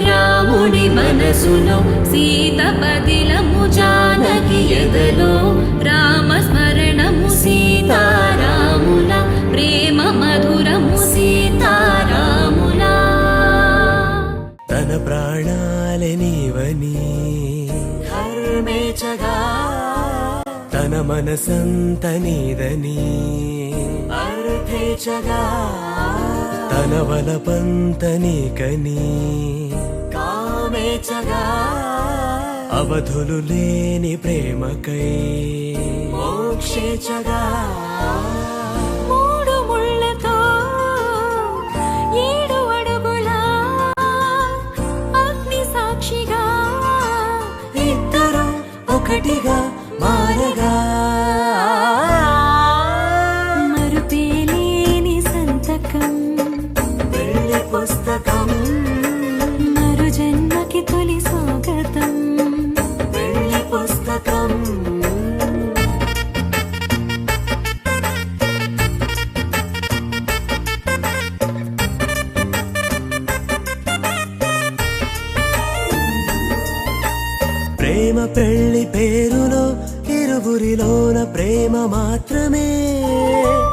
రాముడి మనసులో సీత పదిలము, జానకి ఎదలో రామస్మరణము, సీతారాముల ప్రేమ మధురము, సీతారాముల. తన ప్రాణాలే నీవని హర్మేచగా, తన మనసంత నీదని అర్థేచగా, తన వలపంత నీకని కామేచగా, అవధులు లేని ప్రేమకై మోక్షేచగా. మూడు ముళ్ళతో 7 అడుగుల అగ్ని సాక్షిగా, ఇద్దరు ఒకటిగా మారగా, మరుపేలేని సంతకం, పెళ్లి పుస్తకం, మరు జన్మకి తొలి స్వాగతం, పెళ్లి పుస్తకం. ప్రేమ పెళ్లి పేరులో ఇరువురిలోన ప్రేమ మాత్రమే,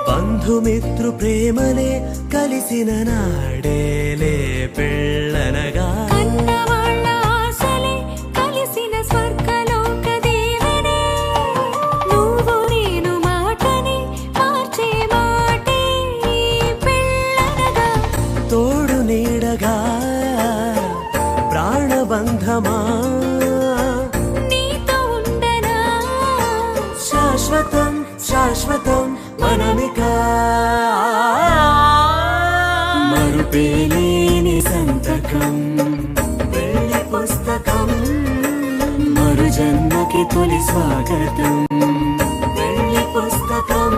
బంధుమిత్రు ప్రేమలే కలిసిన నాడేలే పెళ్ళనగా. కన్నవాళ్ళ ఆశలే కలిసిన స్వర్గలోక దీవెనే, నువ్వు నేను మాటని మార్చే మాటే పెళ్ళనగా. తోడు నీడగా ప్రాణబంధమా, నీతో ఉండనా శాశ్వతం శాశ్వతం మనమిక. మరుపేలేని సంతకం, పెళ్లి పుస్తకం, మరు జన్మకి తొలి స్వాగతం, పెళ్లి పుస్తకం.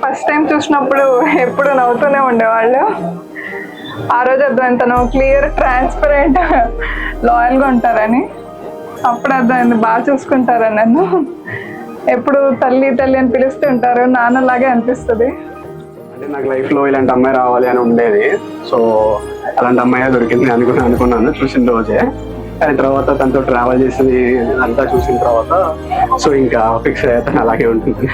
ఫస్ట్ టైం చూసినప్పుడు ఎప్పుడు నవ్వుతూనే ఉండేవాళ్ళు. ఆ రోజు అర్థమైంది తను క్లియర్, ట్రాన్స్పరెంట్, లాయల్గా ఉంటారని. అప్పుడు అర్థమైంది బాగా చూసుకుంటారని. నన్ను ఎప్పుడు తల్లి తల్లి అని పిలుస్తుంటారు, నాన్నలాగే అనిపిస్తుంది. అంటే నాకు లైఫ్లో ఇలాంటి అమ్మాయి రావాలి అని ఉండేది. సో అలాంటి అమ్మాయి దొరికింది అనుకున్నాను చూసిన రోజే. కానీ తర్వాత తనతో ట్రావెల్ చేసి అంతా చూసిన తర్వాత సో ఇంకా ఫిక్స్ అయ్యాను అలాగే ఉంటుంది.